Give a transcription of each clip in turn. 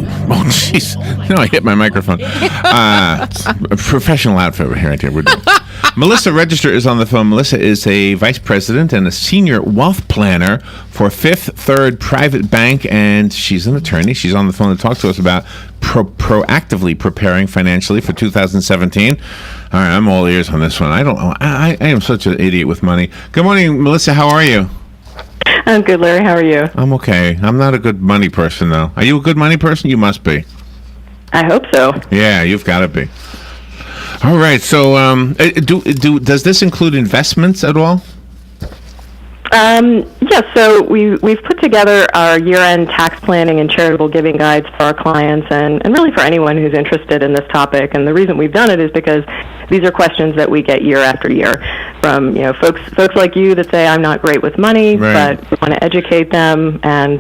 jeez. No, I hit my microphone. It's a professional outfit right here. We're doing. Melissa Register is on the phone. Melissa is a vice president and a senior wealth planner for Fifth Third Private Bank, and she's an attorney. She's on the phone to talk to us about proactively preparing financially for 2017. All right, I'm all ears on this one. I don't know. I am such an idiot with money. Good morning, Melissa. How are you? I'm good, Larry. How are you? I'm okay. I'm not a good money person, though. Are you a good money person? You must be. I hope so. Yeah, you've got to be. All right. So, does this include investments at all? Yes. So we've put together our year-end tax planning and charitable giving guides for our clients, and really for anyone who's interested in this topic. And the reason we've done it is because these are questions that we get year after year from folks like you that say I'm not great with money, right, but we want to educate them. And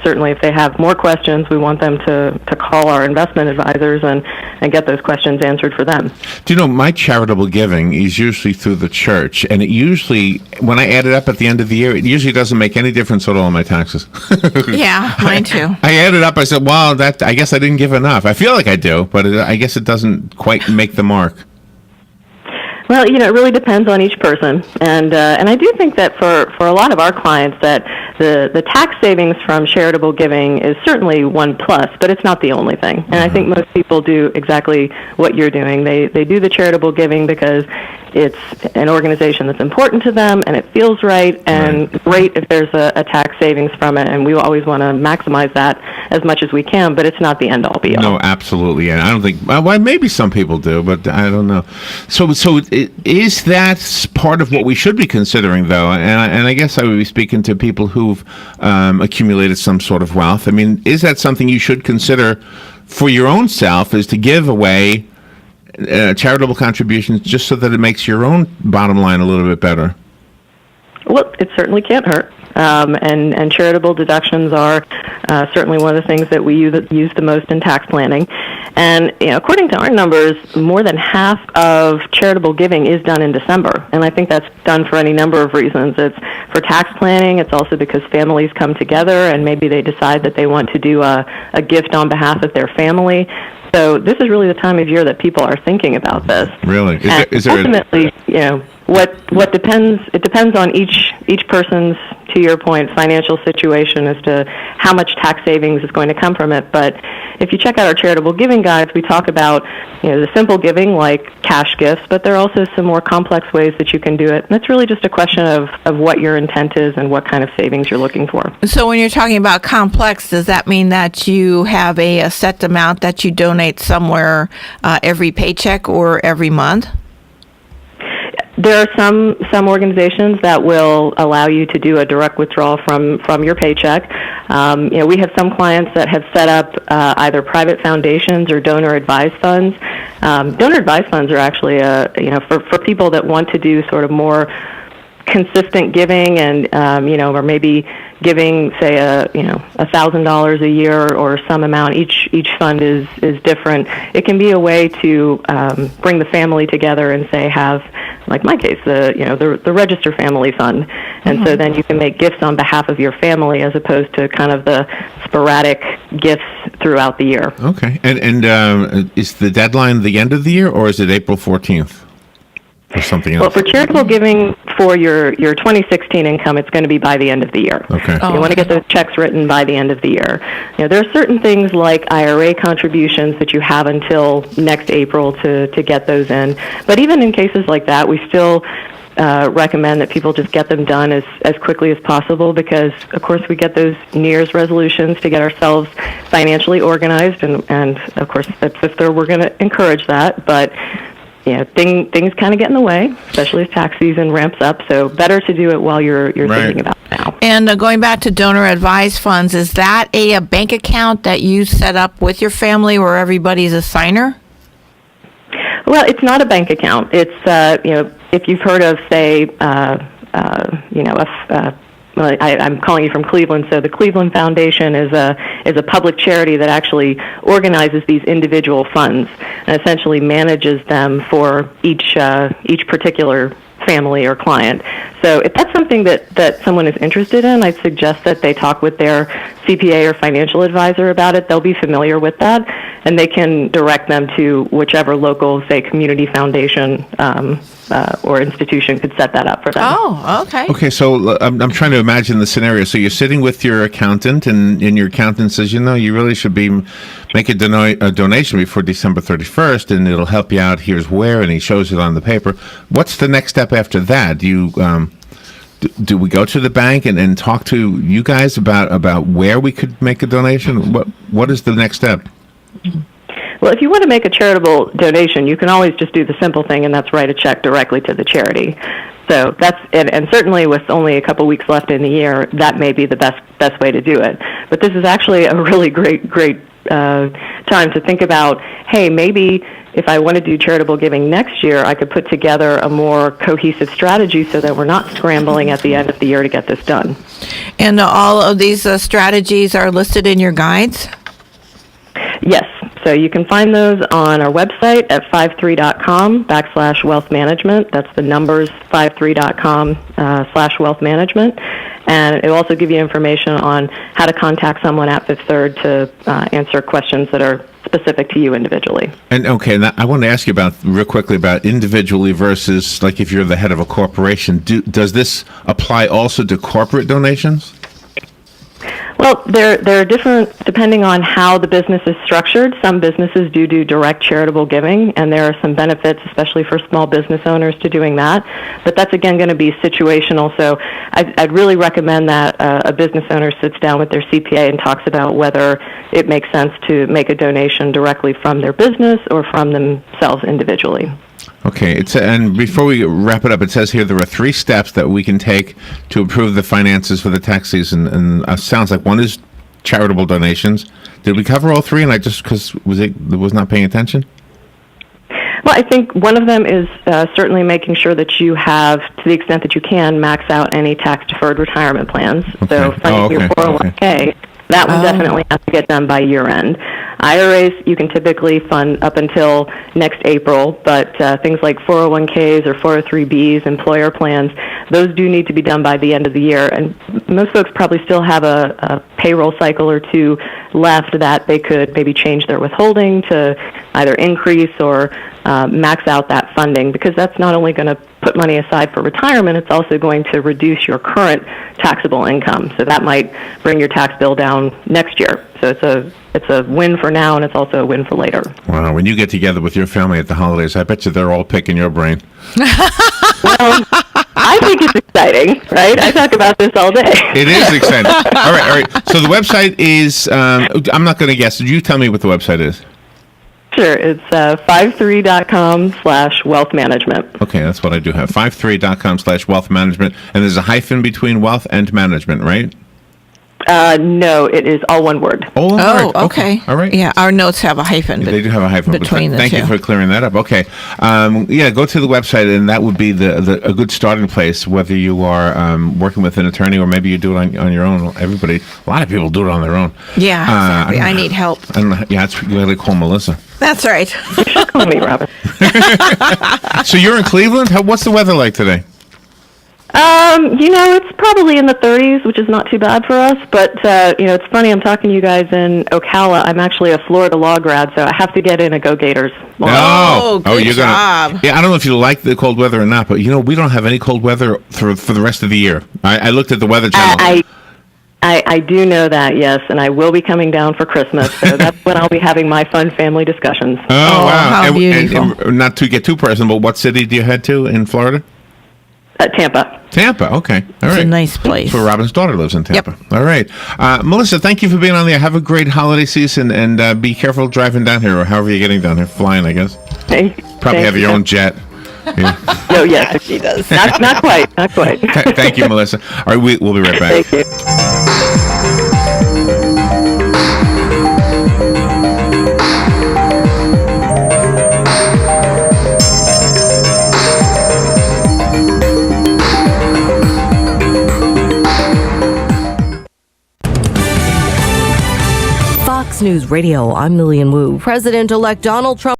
certainly if they have more questions, we want them to call our investment advisors and get those questions answered for them. Do you know, my charitable giving is usually through the church, and it usually, when I add it up at the end of the year, it usually doesn't make any difference at all in my taxes. Yeah, mine too. I added up. I said, "Wow, I guess I didn't give enough." I feel like I do, but I guess it doesn't quite make the mark. Well, it really depends on each person, and I do think that for a lot of our clients that the tax savings from charitable giving is certainly one plus, but it's not the only thing. And I think most people do exactly what you're doing. They do the charitable giving because it's an organization that's important to them, and it feels right, and great if there's a tax savings from it, and we always want to maximize that as much as we can, but it's not the end-all, be-all. No, absolutely, and I don't think, well, maybe some people do, but I don't know. So is that part of what we should be considering, though? And I guess I would be speaking to people who've accumulated some sort of wealth. I mean, is that something you should consider for your own self, is to give away charitable contributions just so that it makes your own bottom line a little bit better? Well, it certainly can't hurt. And charitable deductions are certainly one of the things that we use the most in tax planning. And according to our numbers, more than half of charitable giving is done in December. And I think that's done for any number of reasons. It's for tax planning. It's also because families come together and maybe they decide that they want to do a gift on behalf of their family. So this is really the time of year that people are thinking about this. Really? Is there ultimately, what depends? It depends on each person's, to your point, financial situation as to how much tax savings is going to come from it. But if you check out our charitable giving guides, we talk about the simple giving like cash gifts, but there are also some more complex ways that you can do it. And it's really just a question of what your intent is and what kind of savings you're looking for. So when you're talking about complex, does that mean that you have a set amount that you donate somewhere every paycheck or every month? There are some organizations that will allow you to do a direct withdrawal from your paycheck. We have some clients that have set up either private foundations or donor-advised funds. Donor-advised funds are actually, for people that want to do sort of more consistent giving and, or maybe giving, say, $1,000 a year or some amount. Each fund is different. It can be a way to bring the family together and say have, like my case, the Register Family Fund, and so then you can make gifts on behalf of your family as opposed to kind of the sporadic gifts throughout the year. Okay, and is the deadline the end of the year or is it April 14th? Or something else? Well, for charitable giving for your 2016 income, it's going to be by the end of the year. Okay. You want to get those checks written by the end of the year. There are certain things like IRA contributions that you have until next April to get those in. But even in cases like that, we still recommend that people just get them done as quickly as possible because, of course, we get those New Year's resolutions to get ourselves financially organized, and of course, at Fifth Third, we're going to encourage that, but things kind of get in the way, especially as tax season ramps up. So better to do it while you're thinking about it now. And going back to donor advised funds, is that a bank account that you set up with your family where everybody's a signer? Well, it's not a bank account. It's if you've heard of, say, I'm calling you from Cleveland, so the Cleveland Foundation is a public charity that actually organizes these individual funds and essentially manages them for each particular family or client. So that's something that someone is interested in, I'd suggest that they talk with their CPA or financial advisor about it. They'll be familiar with that, and they can direct them to whichever local, say, community foundation or institution could set that up for them. Oh, okay. Okay, so I'm trying to imagine the scenario. So you're sitting with your accountant, and your accountant says, you really should make a donation before December 31st, and it'll help you out. Here's where, and he shows it on the paper. What's the next step after that? Do you do we go to the bank and talk to you guys about where we could make a donation? What is the next step? Well, if you want to make a charitable donation, you can always just do the simple thing, and that's write a check directly to the charity. So that's and certainly with only a couple weeks left in the year, that may be the best way to do it. But this is actually a really great time to think about. Hey, maybe if I want to do charitable giving next year, I could put together a more cohesive strategy so that we're not scrambling at the end of the year to get this done. And all of these strategies are listed in your guides? Yes. So you can find those on our website at 53.com/wealth management. That's the numbers 53.com/wealth management. And it will also give you information on how to contact someone at Fifth Third to answer questions that are specific to you individually. And okay, now I want to ask you real quickly about individually versus like if you're the head of a corporation. Does this apply also to corporate donations? Well, they're different depending on how the business is structured. Some businesses do direct charitable giving, and there are some benefits, especially for small business owners, to doing that. But that's, again, going to be situational. So I'd really recommend that a business owner sits down with their CPA and talks about whether it makes sense to make a donation directly from their business or from themselves individually. Okay, and before we wrap it up, it says here there are 3 steps that we can take to improve the finances for the tax season, and sounds like one is charitable donations. Did we cover all 3? And I just was not paying attention. Well, I think one of them is certainly making sure that you have, to the extent that you can, max out any tax-deferred retirement plans. Okay. So funding your 401k. That one definitely has to get done by year end. IRAs, you can typically fund up until next April, but things like 401ks or 403bs, employer plans, those do need to be done by the end of the year. And most folks probably still have a payroll cycle or 2 left that they could maybe change their withholding to either increase or max out that funding, because that's not only going to put money aside for retirement, it's also going to reduce your current taxable income. So that might bring your tax bill down next year. So it's a win for now, and it's also a win for later. Wow, when you get together with your family at the holidays, I bet you they're all picking your brain. Well, I think it's exciting, right? I talk about this all day. It is exciting. All right. So the website is, I'm not going to guess. You tell me what the website is. Sure. It's 53.com/wealth management. Okay, that's what I do have. 53.com/wealth management. And there's a hyphen between wealth and management, right? No, it is all one word. Oh, okay. All right. Yeah, our notes have a hyphen. They do have a hyphen between the Thank two. you for clearing that up. Okay. Go to the website, and that would be a good starting place, whether you are working with an attorney or maybe you do it on your own. A lot of people do it on their own. Yeah, exactly. I need help. I don't know. Yeah, it's really call Melissa. That's right. Call me, Robin. So you're in Cleveland? What's the weather like today? It's probably in the 30s, which is not too bad for us. But, it's funny, I'm talking to you guys in Ocala. I'm actually a Florida law grad, so I have to get in a Go Gators. Good job. Yeah, I don't know if you like the cold weather or not, but, we don't have any cold weather for the rest of the year. I looked at the Weather Channel. I do know that, yes, and I will be coming down for Christmas, so that's when I'll be having my fun family discussions. Oh, wow. How beautiful. And not to get too personal, but what city do you head to in Florida? Tampa. Tampa, okay. All right. It's a nice place. That's where Robin's daughter lives, in Tampa. Yep. All right. Melissa, thank you for being on there. Have a great holiday season, and be careful driving down here, or however you're getting down here, flying, I guess. Probably have your own jet. Yeah. Oh, yes, she does. Not quite. Thank you, Melissa. All right, we'll be right back. Thank you. Fox News Radio, I'm Lillian Wu. President-elect Donald Trump